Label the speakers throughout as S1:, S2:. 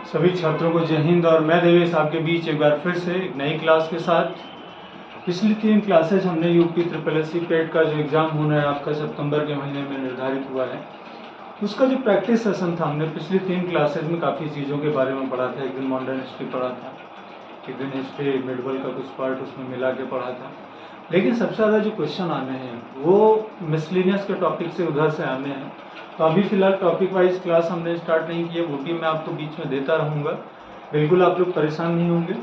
S1: सभी छात्रों को जय हिंद। और मैं देवेश आपके बीच एक बार फिर से एक नई क्लास के साथ। पिछली 3 क्लासेज हमने यूपी SSC पेट का जो एग्ज़ाम होना है आपका सितंबर के महीने में निर्धारित हुआ है, उसका जो प्रैक्टिस सेशन था हमने पिछली 3 क्लासेज में काफ़ी चीज़ों के बारे में पढ़ा था। एक दिन मॉडर्न हिस्ट्री पढ़ा था, एक दिन हिस्ट्री मिडवल का कुछ पार्ट उसमें मिला के पढ़ा था। लेकिन सबसे ज़्यादा जो क्वेश्चन आने हैं वो मिसलिनियस के टॉपिक से उधर से आने हैं। तो अभी फ़िलहाल टॉपिक वाइज क्लास हमने स्टार्ट नहीं की है, वो भी मैं आपको बीच में देता रहूँगा। बिल्कुल आप लोग परेशान नहीं होंगे।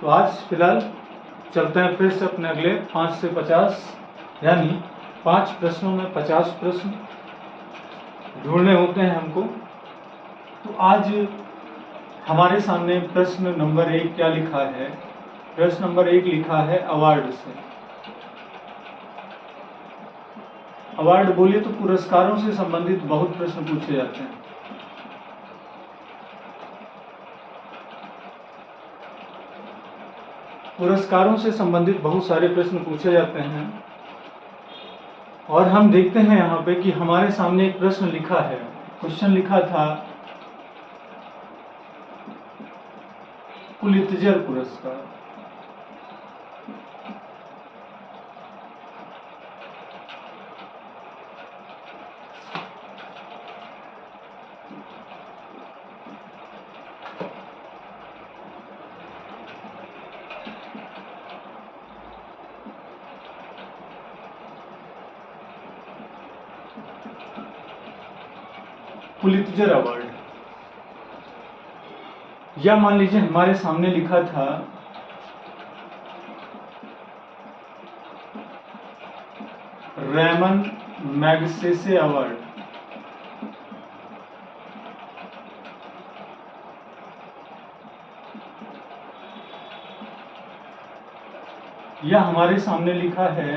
S1: तो आज फ़िलहाल चलते हैं फिर से अपने अगले 5 से 50 यानी 5 प्रश्नों में 50 प्रश्न ढूंढने होते हैं हमको। तो आज हमारे सामने प्रश्न नंबर 1 क्या लिखा है? प्रश्न नंबर 1 लिखा है अवार्ड से। अवार्ड बोलिए तो पुरस्कारों से संबंधित बहुत प्रश्न पूछे जाते हैं। पुरस्कारों से संबंधित बहुत सारे प्रश्न पूछे जाते हैं और हम देखते हैं यहाँ पे कि हमारे सामने एक प्रश्न लिखा है। क्वेश्चन लिखा था पुलित्जर पुरस्कार। पुलित्जर अवार्ड, या मान लीजिए हमारे सामने लिखा था रैमन मैगसेसे अवार्ड। या हमारे सामने लिखा है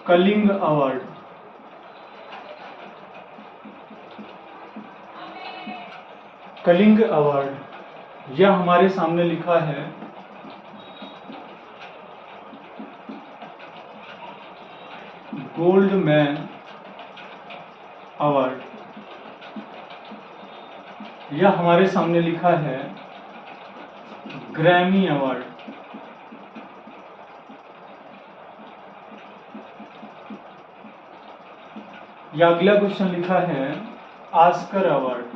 S1: कलिंग अवार्ड। कलिंग अवार्ड, या हमारे सामने लिखा है गोल्ड मैन अवार्ड। या हमारे सामने लिखा है ग्रैमी अवार्ड। या अगला क्वेश्चन लिखा है ऑस्कर अवार्ड।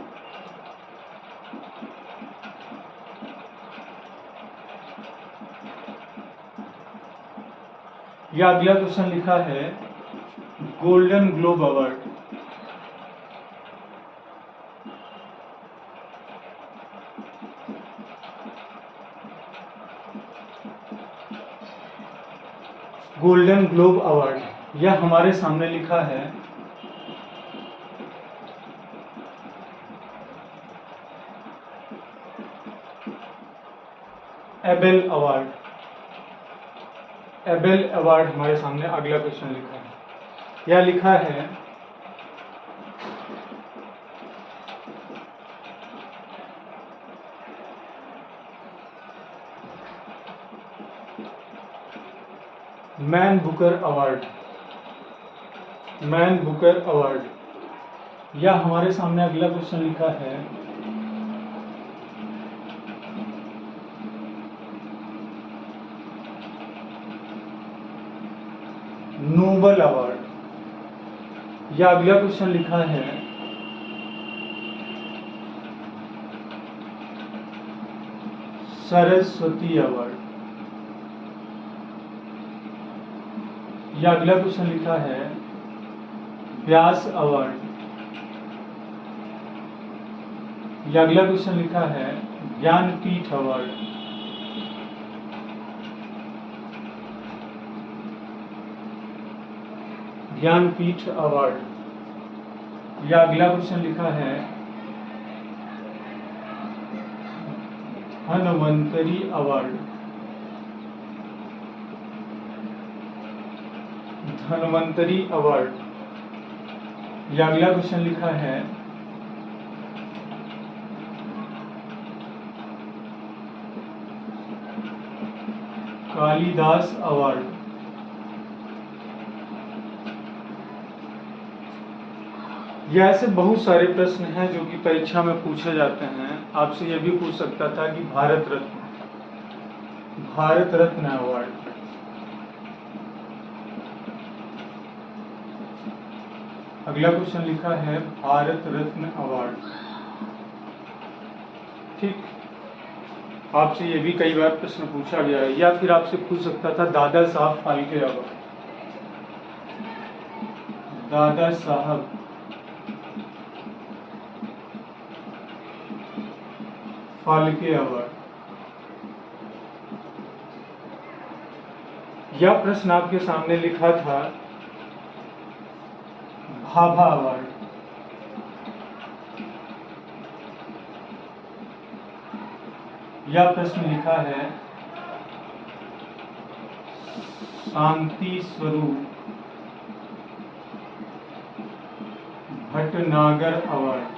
S1: या अगला क्वेश्चन लिखा है golden globe award. Golden globe award, या हमारे सामने लिखा है एबेल अवार्ड। एबेल अवार्ड हमारे सामने अगला क्वेश्चन लिखा है। यह लिखा है man Booker award. Man Booker award, या हमारे सामने अगला क्वेश्चन लिखा है नोबल अवार्ड। या अगला क्वेश्चन लिखा है सरस्वती अवार्ड। या अगला क्वेश्चन लिखा है व्यास अवार्ड। या अगला क्वेश्चन लिखा है ज्ञानपीठ अवार्ड। ज्ञानपीठ अवार्ड, या अगला क्वेश्चन लिखा है धन्वंतरी अवार्ड। धन्वंतरी अवार्ड, या अगला क्वेश्चन लिखा है कालिदास अवार्ड। या ऐसे बहुत सारे प्रश्न हैं जो कि परीक्षा में पूछे जाते हैं। आपसे यह भी पूछ सकता था कि भारत रत्न अवार्ड, अगला क्वेश्चन लिखा है भारत रत्न अवार्ड। ठीक, आपसे ये भी कई बार प्रश्न पूछा गया है। या फिर आपसे पूछ सकता था दादा साहब फाल्के अवार्ड, दादा साहब फाल्के अवार्ड। यह प्रश्न आपके सामने लिखा था भाभा अवार्ड, यह प्रश्न लिखा है शांति स्वरूप भटनागर अवार्ड,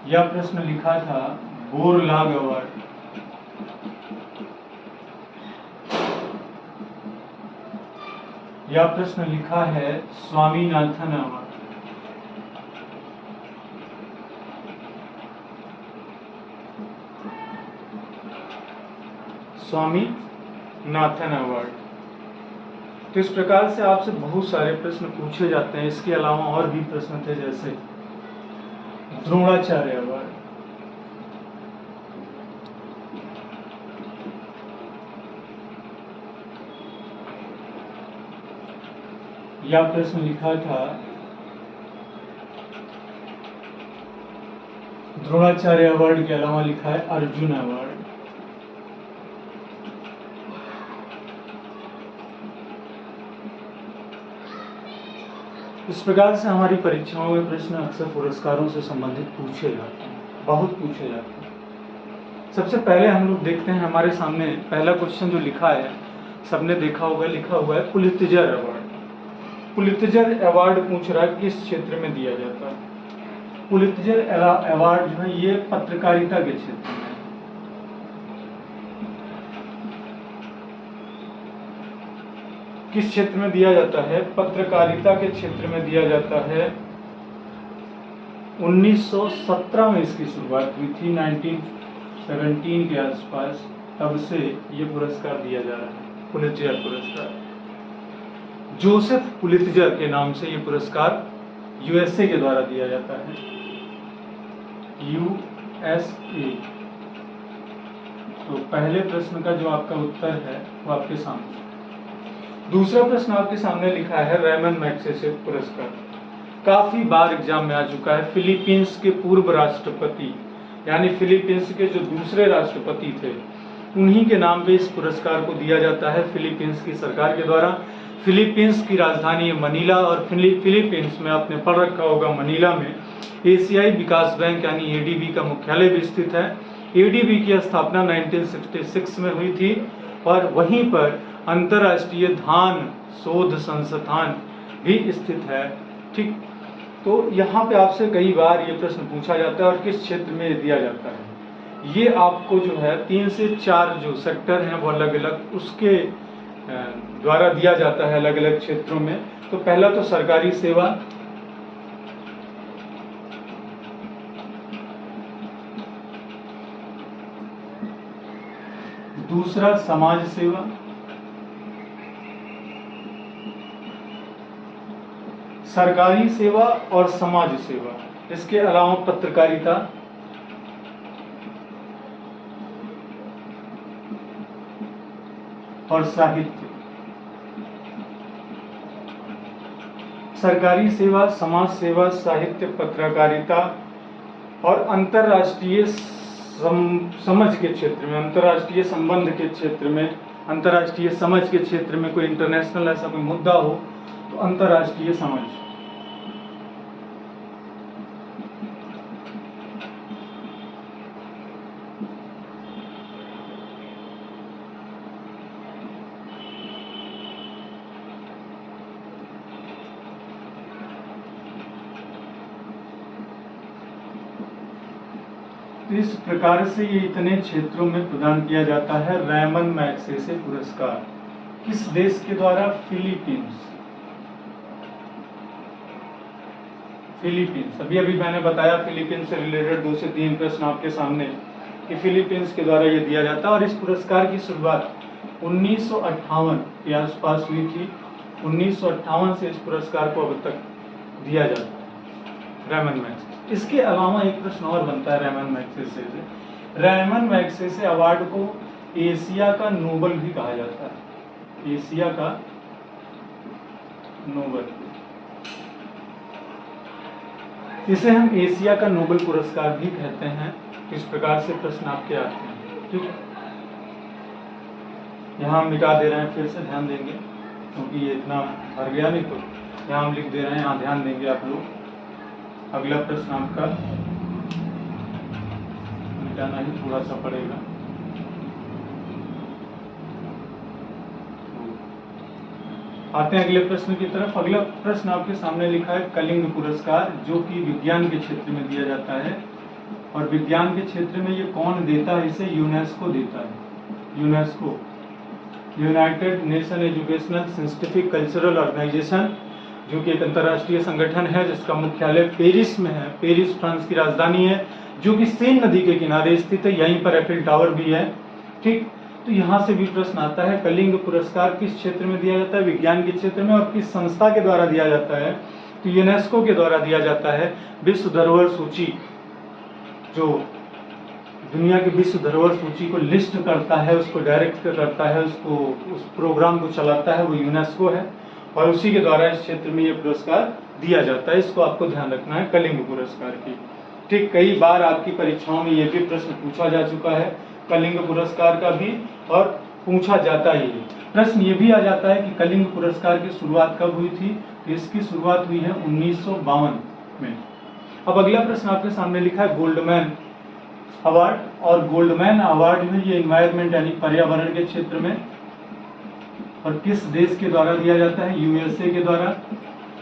S1: यह प्रश्न लिखा था बोरलाग अवार्ड, यह प्रश्न लिखा है स्वामीनाथन अवार्ड। स्वामीनाथन अवार्ड। तो इस प्रकार से आपसे बहुत सारे प्रश्न पूछे जाते हैं। इसके अलावा और भी प्रश्न थे, जैसे द्रोणाचार्य अवार्ड, यह प्रश्न लिखा था द्रोणाचार्य अवार्ड के अलावा लिखा है अर्जुन अवार्ड। इस प्रकार से हमारी परीक्षाओं में प्रश्न अक्सर पुरस्कारों से संबंधित पूछे जाते हैं, बहुत पूछे जाते हैं। सबसे पहले हम लोग देखते हैं, हमारे सामने पहला क्वेश्चन जो लिखा है, सबने देखा होगा, लिखा हुआ है पुलित्जर अवार्ड। पुलित्जर अवार्ड पूछ रहा है किस क्षेत्र में दिया जाता है। पुलित्जर अवार्ड जो है ये पत्रकारिता के क्षेत्र में, किस क्षेत्र में दिया जाता है? पत्रकारिता के क्षेत्र में दिया जाता है। 1917 में इसकी शुरुआत हुई थी, 1917 के आसपास, तब से ये पुरस्कार दिया जा रहा है, पुलित्जर पुरस्कार। जोसेफ पुलित्जर के नाम से ये पुरस्कार यूएसए के द्वारा दिया जाता है, यूएसए। तो पहले प्रश्न का जो आपका उत्तर है वो आपके सामने। दूसरा प्रश्न आपके सामने लिखा है रेमन मैग्सेसे पुरस्कार, काफी बार एग्जाम में आ चुका है। फिलीपींस के पूर्व राष्ट्रपति, यानी फिलीपींस के जो दूसरे राष्ट्रपति थे, उन्हीं के नाम पे इस पुरस्कार को दिया जाता है फिलीपींस की सरकार के द्वारा। फिलीपींस की राजधानी है मनीला, और फिलीपींस में आपने पढ़ रखा होगा, मनीला में एशियाई विकास बैंक यानी एडीबी का मुख्यालय भी स्थित है। एडीबी की स्थापना 1966 में हुई थी, और वहीं पर अंतर्राष्ट्रीय धान शोध संस्थान भी स्थित है। ठीक, तो यहाँ पे आपसे कई बार ये प्रश्न पूछा जाता है, और किस क्षेत्र में दिया जाता है। ये आपको जो है 3 से 4 जो सेक्टर हैं वो अलग अलग उसके द्वारा दिया जाता है, अलग अलग क्षेत्रों में। तो पहला तो सरकारी सेवा, दूसरा समाज सेवा, सरकारी सेवा और समाज सेवा, इसके अलावा पत्रकारिता, और साहित्य। सरकारी सेवा, समाज सेवा, साहित्य, पत्रकारिता और अंतर्राष्ट्रीय समझ के क्षेत्र में, अंतर्राष्ट्रीय संबंध के क्षेत्र में, अंतर्राष्ट्रीय समझ के क्षेत्र में कोई इंटरनेशनल ऐसा कोई मुद्दा हो तो अंतर्राष्ट्रीय समझ। इस प्रकार से ये इतने क्षेत्रों में प्रदान किया जाता है रेमन मैग्सेसे पुरस्कार। किस देश के द्वारा? फिलीपींस। फिलीपींस, अभी अभी मैंने बताया फिलीपींस से रिलेटेड 2 से 3 प्रश्न आपके सामने कि फिलीपींस के द्वारा ये दिया जाता है। और इस पुरस्कार की शुरुआत 1958 के आसपास हुई थी। 1958 से इस पुरस्कार को अब तक दिया जाता है, रेमन मैग्सेसे। इसके अलावा एक प्रश्न और बनता है रेमन मैग्सेसे से। रेमन मैग्सेसे अवार्ड को एशिया का नोबल भी कहा जाता है, एशिया का नोबल। इसे हम एशिया का नोबेल पुरस्कार भी कहते हैं। इस प्रकार से प्रश्न आपके आते हैं, ठीक है। यहाँ हम मिटा दे रहे हैं, फिर से ध्यान देंगे क्योंकि ये इतना भर गया नहीं, तो यहाँ हम लिख दे रहे हैं, यहाँ ध्यान देंगे आप लोग। अगला प्रश्न आपका मिटाना ही थोड़ा सा पड़ेगा। आते हैं अगले प्रश्न की तरफ। अगला प्रश्न आपके सामने लिखा है कलिंग पुरस्कार, जो कि विज्ञान के क्षेत्र में दिया जाता है। और विज्ञान के क्षेत्र में ये कौन देता है? इसे यूनेस्को देता है। UNESCO, United Nation Educational Scientific Cultural Organization, जो कि एक अंतर्राष्ट्रीय संगठन है जिसका मुख्यालय पेरिस में है। पेरिस फ्रांस की राजधानी है, जो कि सेन नदी के किनारे स्थित है। यहीं पर एफिल टावर भी है, ठीक। तो यहाँ से भी प्रश्न आता है, कलिंग पुरस्कार किस क्षेत्र में दिया जाता है? विज्ञान के क्षेत्र में। और किस संस्था के द्वारा दिया जाता है? तो यूनेस्को के द्वारा दिया जाता है। विश्व धरोहर सूची, जो दुनिया की विश्व धरोहर सूची को लिस्ट करता है, उसको डायरेक्ट करता है, उसको उस प्रोग्राम को चलाता है, वो यूनेस्को है। और उसी के द्वारा इस क्षेत्र में ये पुरस्कार दिया जाता है। इसको आपको ध्यान रखना है, कलिंग पुरस्कार की, ठीक। कई बार आपकी परीक्षाओं में ये भी प्रश्न पूछा जा चुका है, कलिंग पुरस्कार का भी, और पूछा जाता ही है। प्रश्न ये भी आ जाता है कि कलिंग पुरस्कार की शुरुआत कब हुई थी? तो इसकी शुरुआत हुई है 1952 में। अब अगला प्रश्न आपके सामने लिखा है गोल्डमैन अवार्ड। और गोल्डमैन अवार्ड जो है ये एनवायरमेंट यानी पर्यावरण के क्षेत्र में, और किस देश के द्वारा दिया जाता है? यूएसए के द्वारा।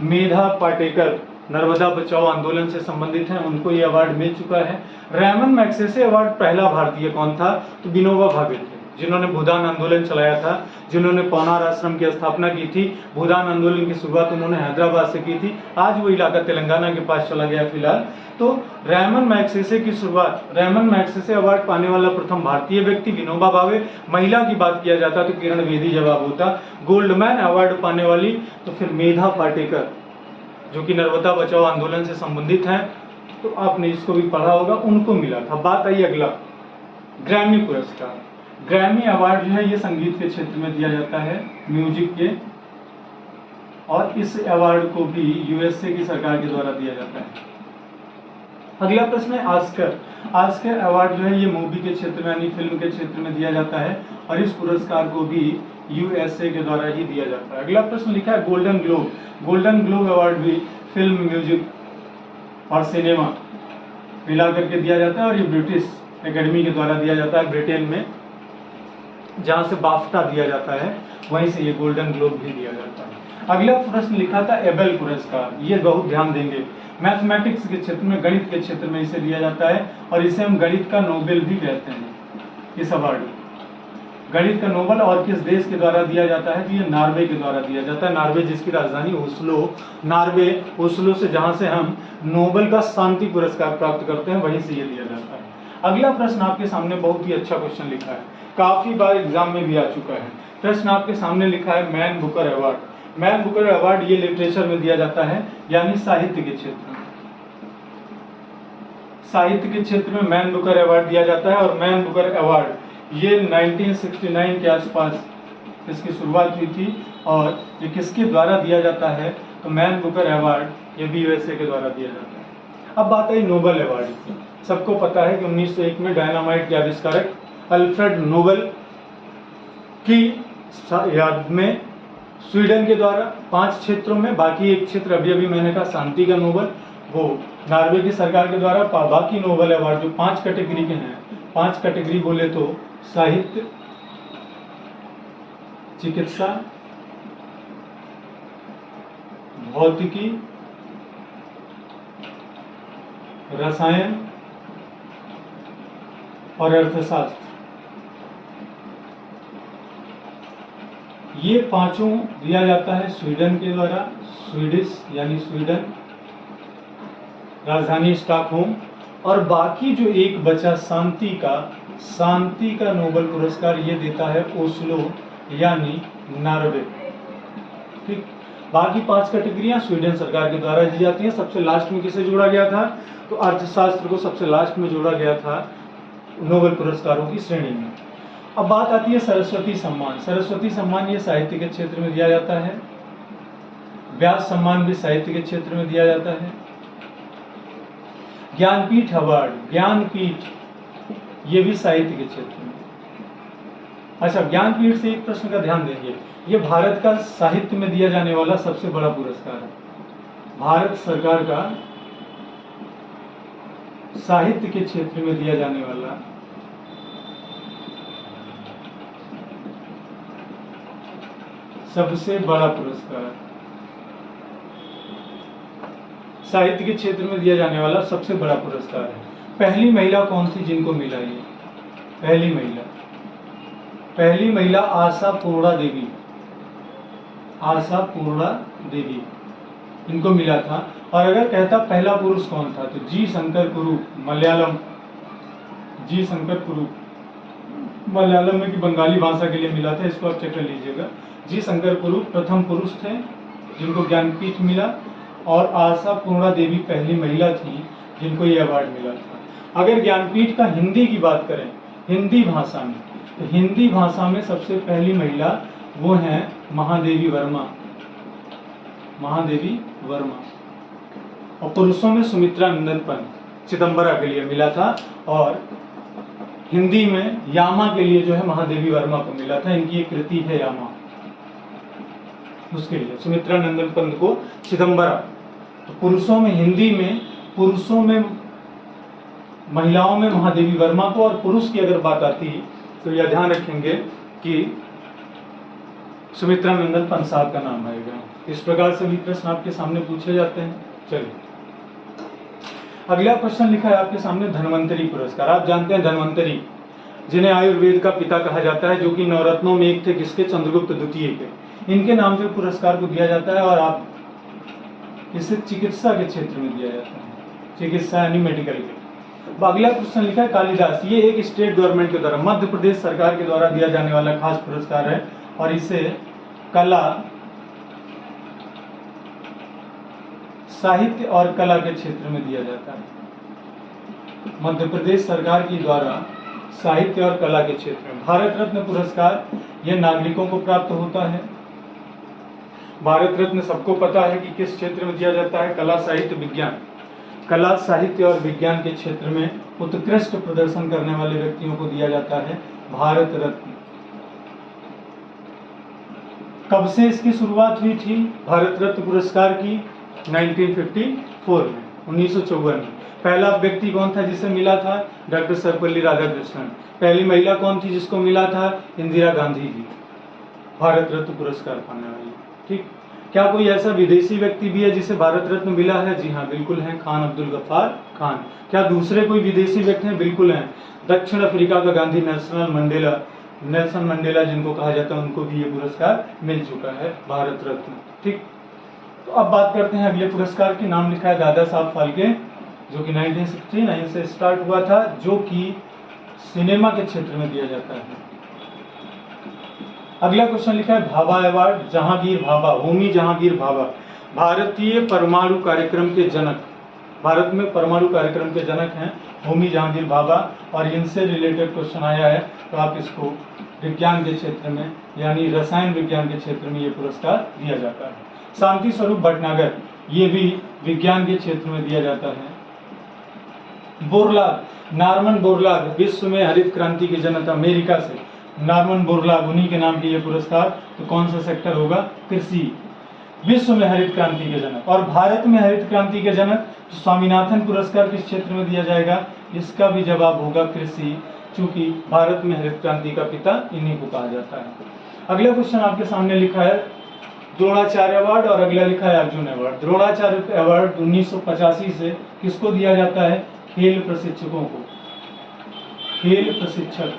S1: मेधा पाटेकर नर्मदा बचाओ आंदोलन से संबंधित हैं, उनको ये अवार्ड मिल चुका है। रेमन मैग्सेसे अवार्ड पहला भारतीय कौन था? तो विनोबा भावे थे, जिन्होंने भूदान आंदोलन चलाया था, जिन्होंने पौनार आश्रम की स्थापना की थी। भूदान आंदोलन की शुरुआत उन्होंने हैदराबाद से की थी। आज वो इलाका तेलंगाना के पास चला गया फिलहाल। तो रेमन मैग्सेसे की शुरुआत, रेमन मैग्सेसे अवार्ड पाने वाला प्रथम भारतीय व्यक्ति विनोबा भावे। महिला की बात किया जाता तो किरण बेदी जवाब होता। गोल्डमैन अवार्ड पाने वाली तो फिर मेधा पाटेकर, जो कि नर्मदा बचाओ आंदोलन से संबंधित हैं, तो आपने इसको भी पढ़ा होगा, उनको मिला था। बात आई अगला, ग्रैमी पुरस्कार। ग्रैमी अवार्ड जो है ये संगीत के क्षेत्र में दिया जाता है, म्यूजिक के। और इस अवार्ड को भी यूएसए की सरकार के द्वारा दिया जाता है। अगला प्रश्न है ऑस्कर। ऑस्कर अवार्ड जो है ये मूवी के क्षेत्र में यानी फिल्म के क्षेत्र में दिया जाता है। और इस पुरस्कार को भी यूएसए के द्वारा ही दिया जाता है। अगला प्रश्न लिखा है golden globe. Golden globe award भी फिल्म, म्यूजिक और सिनेमा मिला करके दिया जाता है। और ये ब्रिटिश एकेडमी के द्वारा दिया जाता है, ब्रिटेन में, जहाँ से बाफ्टा दिया जाता है, वहीं से ये गोल्डन ग्लोब भी दिया जाता है। अगला प्रश्न लिखा था एबेल पुरस्कार। ये बहुत ध्यान देंगे, मैथमेटिक्स के क्षेत्र में, गणित के क्षेत्र में इसे दिया जाता है। और इसे हम गणित का नोबेल भी कहते हैं। इस अवार्ड गणित का नोबेल और किस देश के द्वारा दिया जाता है? तो ये नॉर्वे के द्वारा दिया जाता है। नॉर्वे, जिसकी राजधानी ओस्लो, नॉर्वे, ओस्लो से, जहां से हम नोबेल का शांति पुरस्कार प्राप्त करते हैं, वहीं से ये दिया जाता है। अगला प्रश्न आपके सामने बहुत ही अच्छा क्वेश्चन लिखा है, काफी बार एग्जाम में भी आ चुका है। प्रश्न आपके सामने लिखा है man Booker award. Man Booker award ये लिटरेचर में दिया जाता है, यानी साहित्य के क्षेत्र में। साहित्य के क्षेत्र में मैन बुकर अवार्ड दिया जाता है। और मैन बुकर अवार्ड ये 1969 के आसपास इसकी शुरुआत हुई थी। और ये किसके द्वारा दिया जाता है? तो मैन बुकर अवार्ड ये भी यूएसए के द्वारा दिया जाता है। अब बात आई नोबेल अवार्ड की। सबको पता है कि 1901 में डायनामाइट के आविष्कारक अल्फ्रेड नोबेल की याद में स्वीडन के द्वारा 5 क्षेत्रों में, बाकी एक क्षेत्र अभी अभी मैंने कहा शांति का नोबेल, वो नॉर्वे की सरकार के द्वारा, बाकी नोबेल अवार्ड जो 5 कैटेगरी के हैं, 5 कैटेगरी बोले तो साहित्य, चिकित्सा, भौतिकी, रसायन और अर्थशास्त्र, ये पांचों दिया जाता है स्वीडन के द्वारा, स्वीडिश यानी स्वीडन, राजधानी स्टॉकहोम, और बाकी जो एक बचा शांति का नोबेल पुरस्कार ये देता है ओस्लो यानी नॉर्वे। ठीक, बाकी 5 कैटेगरियां स्वीडन सरकार के द्वारा दी जाती हैं। सबसे लास्ट में किसे जोड़ा गया था, तो अर्थशास्त्र को सबसे लास्ट में जोड़ा गया था नोबेल पुरस्कारों की श्रेणी में। अब बात आती है सरस्वती सम्मान। सरस्वती सम्मान ये साहित्य के क्षेत्र में दिया जाता है। व्यास सम्मान भी साहित्य के क्षेत्र में दिया जाता है। ज्ञानपीठ अवार्ड, ज्ञानपीठ ये भी साहित्य के क्षेत्र में। अच्छा, ज्ञानपीठ से एक प्रश्न का ध्यान देंगे, ये भारत का साहित्य में दिया जाने वाला सबसे बड़ा पुरस्कार है। भारत सरकार का साहित्य के क्षेत्र में दिया जाने वाला सबसे बड़ा पुरस्कार, साहित्य के क्षेत्र में दिया जाने वाला सबसे बड़ा पुरस्कार है। पहली महिला कौन थी जिनको मिला ये? पहली महिला आशा पूर्णा देवी, आशा पूर्णा देवी, इनको मिला था। और अगर कहता पहला पुरुष कौन था, तो जी शंकर कुरुप, मलयालम, जी शंकर कुरुप मलयालम में कि बंगाली भाषा के लिए मिला था, इसको आप चेक कर लीजिएगा। जी शंकर कुरुप प्रथम पुरुष थे जिनको ज्ञानपीठ मिला, और आशा पूर्णा देवी पहली महिला थी जिनको ये अवार्ड मिला था। अगर ज्ञानपीठ का हिंदी की बात करें, हिंदी भाषा में, तो हिंदी भाषा में सबसे पहली महिला वो हैं महादेवी वर्मा, महादेवी वर्मा। और पुरुषों में सुमित्रा नंदन पंत चिदम्बरा के लिए मिला था, और हिंदी में यामा के लिए जो है महादेवी वर्मा को मिला था। इनकी एक कृति है यामा, उसके लिए सुमित्रा नंदन पंत को चिदम्बरा। तो पुरुषों में, हिंदी में पुरुषों में, महिलाओं में महादेवी वर्मा को, और पुरुष की अगर बात आती तो यह ध्यान रखेंगे कि सुमित्रा नंदन पंत साहब का नाम आएगा। इस प्रकार से भी प्रश्न आपके सामने पूछे जाते हैं। चलिए, अगला प्रश्न लिखा है आपके सामने धन्वंतरी पुरस्कार। आप जानते हैं धन्वंतरी जिन्हें आयुर्वेद का पिता कहा जाता है, जो कि नवरत्नों में एक थे, किसके? चंद्रगुप्त द्वितीय के। इनके नाम से पुरस्कार को दिया जाता है, और आप इसे चिकित्सा के क्षेत्र में दिया जाता है, चिकित्सा यानी मेडिकल के। अगला क्वेश्चन लिखा है कालिदास। ये एक स्टेट गवर्नमेंट के द्वारा, मध्य प्रदेश सरकार के द्वारा दिया जाने वाला खास पुरस्कार है, और इसे कला, साहित्य और कला के क्षेत्र में दिया जाता है। मध्य प्रदेश सरकार के द्वारा साहित्य और कला के क्षेत्र में। भारत रत्न पुरस्कार यह नागरिकों को प्राप्त होता है। भारत रत्न सबको पता है कि किस क्षेत्र में दिया जाता है? कला, साहित्य, विज्ञान। कला, साहित्य और विज्ञान के क्षेत्र में उत्कृष्ट प्रदर्शन करने वाले व्यक्तियों को दिया जाता है भारत रत्न। कब से इसकी शुरुआत हुई थी भारत रत्न पुरस्कार की? 1954 में, 1954 में। पहला व्यक्ति कौन था जिसे मिला था? डॉक्टर सर्वपल्ली राधाकृष्णन। पहली महिला कौन थी जिसको मिला था? इंदिरा गांधी जी, भारत रत्न पुरस्कार पाने वाली। ठीक, क्या कोई ऐसा विदेशी व्यक्ति भी है जिसे भारत रत्न मिला है? जी हाँ, बिल्कुल है, खान अब्दुल गफ्फार खान। क्या दूसरे कोई विदेशी व्यक्ति हैं? बिल्कुल हैं। दक्षिण अफ्रीका का गांधी नेल्सन मंडेला जिनको कहा जाता है, उनको भी ये पुरस्कार मिल चुका है, भारत रत्न। ठीक, तो अब बात करते हैं अगले पुरस्कार की। नाम लिखा है दादा साहब फाल्के, जो कि 1969 से स्टार्ट हुआ था, जो कि सिनेमा के क्षेत्र में दिया जाता है। अगला क्वेश्चन लिखा है भाभा अवार्ड, जहांगीर भाभा, होमी जहांगीर भाभा, भारतीय परमाणु कार्यक्रम के जनक। भारत में परमाणु कार्यक्रम के जनक हैं होमी जहांगीर भाभा, और इनसे रिलेटेड क्वेश्चन आया है, तो आप इसको विज्ञान के क्षेत्र में यानी रसायन विज्ञान के क्षेत्र में ये पुरस्कार दिया जाता है। शांति स्वरूप भटनागर, ये भी विज्ञान के क्षेत्र में दिया जाता है। बोरलाग, नॉर्मन बोरलाग, विश्व में हरित क्रांति के जनक, अमेरिका से नॉर्मन बोरलाग, उन्हीं के नाम की ये पुरस्कार। तो कौन सा सेक्टर होगा? कृषि। विश्व में हरित क्रांति के जनक। और भारत में हरित क्रांति के जनक, तो स्वामीनाथन पुरस्कार किस क्षेत्र में दिया जाएगा? इसका भी जवाब होगा कृषि, चूंकि भारत में हरित क्रांति का पिता इन्हीं को कहा जाता है। अगला क्वेश्चन आपके सामने लिखा है द्रोणाचार्य अवार्ड, और अगला लिखा है अर्जुन अवार्ड। द्रोणाचार्य अवार्ड 1985 से किसको दिया जाता है? खेल प्रशिक्षकों को, खेल प्रशिक्षक।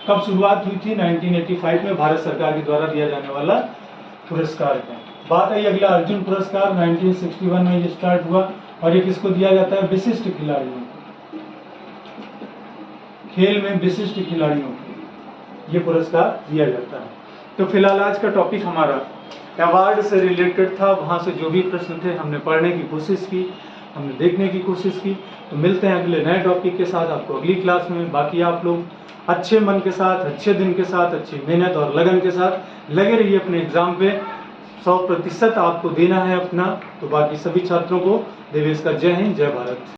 S1: कब शुरुआत हुई थी? 1985 में भारत सरकार के द्वारा दिया जाने वाला पुरस्कार है। बात आई अगला अर्जुन पुरस्कार, 1961 में ये स्टार्ट हुआ और ये किसको दिया जाता है? विशिष्ट खिलाड़ियों को, खेल में विशिष्ट खिलाड़ियों को ये पुरस्कार दिया जाता है। तो फिलहाल आज का टॉपिक हमारा अवार्ड से रिलेटेड था, वहाँ से जो भी प्रश्न थे हमने पढ़ने की कोशिश की, हमने देखने की कोशिश की। तो मिलते हैं अगले नए टॉपिक के साथ आपको अगली क्लास में। बाकी आप लोग अच्छे मन के साथ, अच्छे दिन के साथ, अच्छी मेहनत और लगन के साथ लगे रहिए अपने एग्जाम पे। 100% आपको देना है अपना। तो बाकी सभी छात्रों को देवेश का जय हिंद, जय भारत।